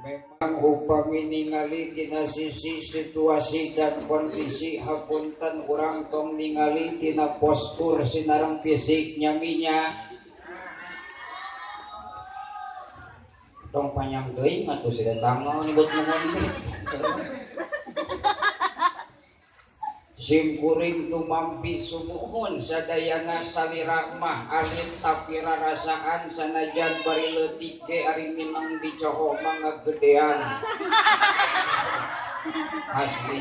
Memang upami ningali tina sisi situasi dan kondisi hapunten urang tong ningali tina postur sinareng fisik nyaminya tong panjang teuing atuh sidetang mah nyebut nuhun simkuring tumampi sumuhun sadayana salira mah alit tapi rarasaan sanajan bari leutik ge ari minang dicoho mangga gedean asli.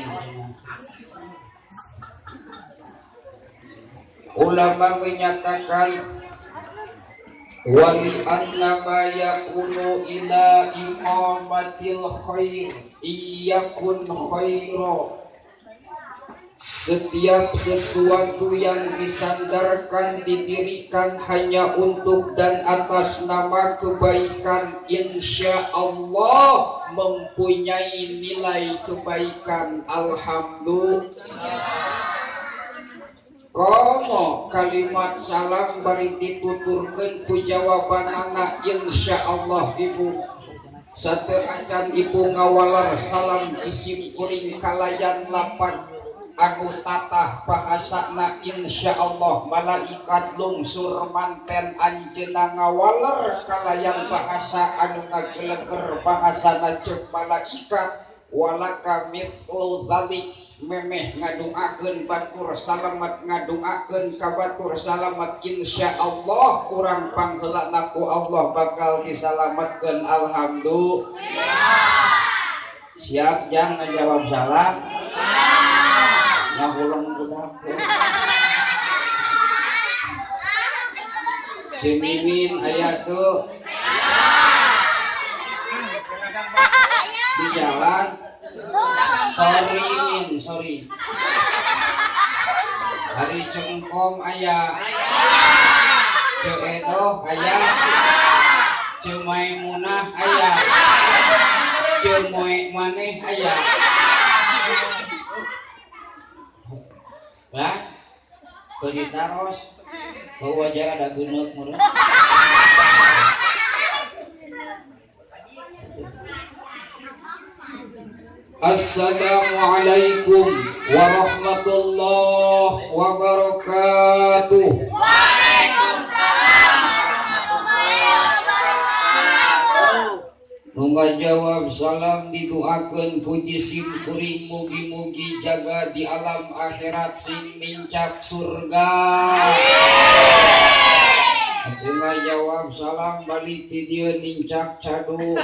Ulama menyatakan wali annama yakunu ila imamatil khair iyakun khairo. Setiap sesuatu yang disandarkan didirikan hanya untuk dan atas nama kebaikan, insya Allah mempunyai nilai kebaikan. Alhamdulillah. Komo kalimat salam bari dituturkeun ku jawaban anak insya Allah ibu. Sateacan ibu ngawalar salam isim kuring kalayan lapan anu tatah bahasana insya Allah malaikat lungsur manten anjeuna ngawaler kalayan bahasa anu ngageleger bahasana ceuk malaikat walaka mithlu dzalik memeh ngadungakeun batur salamet ngadungakeun ka batur salamet insya Allah urang pangheulana ku Allah bakal disalametkeun. Alhamdulillah. Siap jang ngajawab salam? Ngahulang budak Cimimin aya tuh di jalan sorry hari cengkom aya ceedoh aya cemaimunah aya cemoe maneh aya lah, tuh ditaros, kau wajar ada gunung murah. Assalamualaikum warahmatullahi wabarakatuh. Nungga jawab salam didoakeun puji simkuring mugi-mugi jaga di alam akhirat sing nincak surga. Nungga jawab salam balik ti dieu nincak cadu.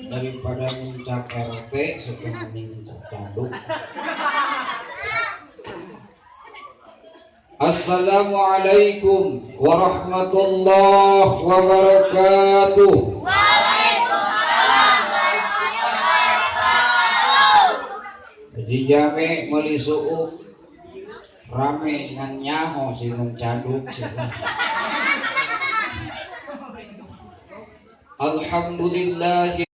Daripada nincak RT setengah nincak cadu. Assalamualaikum warahmatullahi wabarakatuh. Waalaikumsalam warahmatullahi wabarakatuh. Jadi jame meuli suuk rame ngan nyaho sinung caduk alhamdulillah.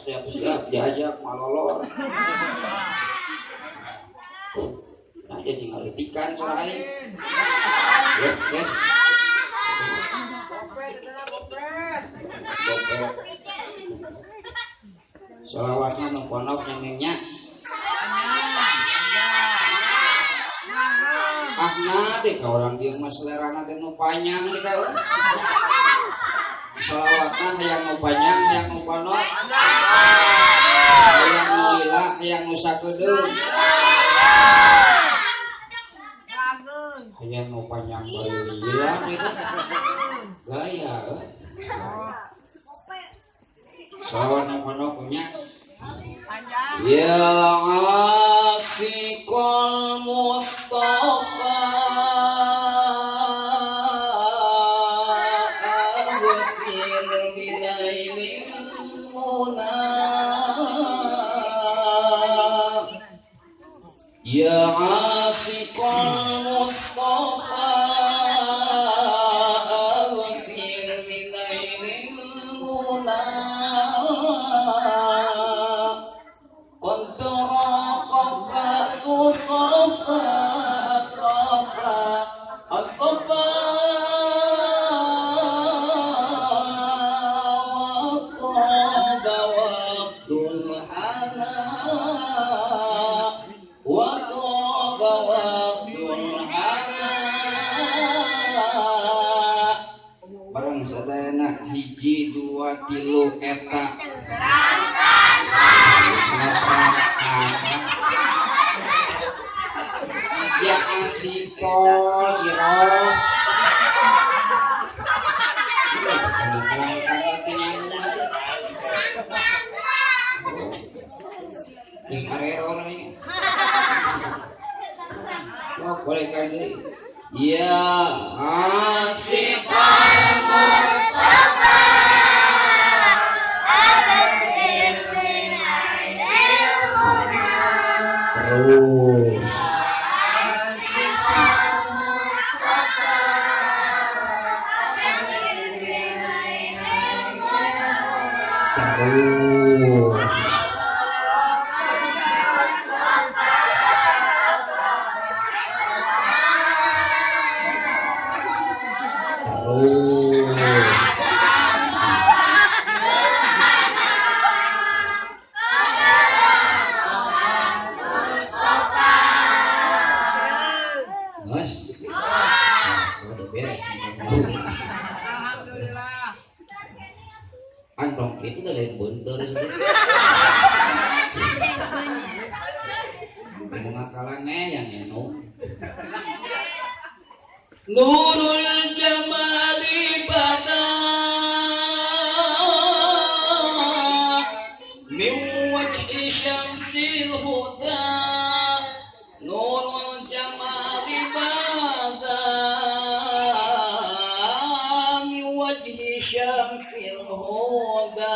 siap diajak malolor. Nah, dia tinggal letikan selain. Yes. Salawatnya nu pondok nyengengnya. Nah deh ka orang dia mah selerana teh nu panjang nih ka. Salawatna hayang nu panjang, hayang nu pondok. Hayang nu lila, hayang nu sakedeung. Hayang nu panjang bae lila gitu. Gaya. Salawat nu pondok punya. Ya Asikul Mustafa Absir binailil muna. Ya Asikul Mustafa Absir binailil muna. الصفا وطاب وقت الحنا وطاب وقت الحنا barang sadayana hiji dua tilu eta ya asiko iro is arero orangnya oh boleh kali ya asiko Mustafa absir binailil terus antong itu udah lihat bentar sih. Mau ngakalannya yang eno. Nurul Jamali bada min wajhi syamsil huda. Nurul Jamali bada min wajhi syamsil huda.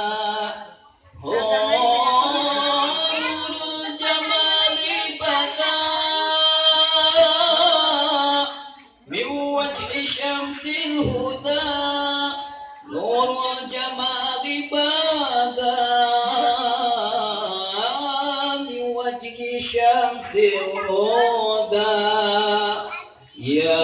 Syamsil huda ya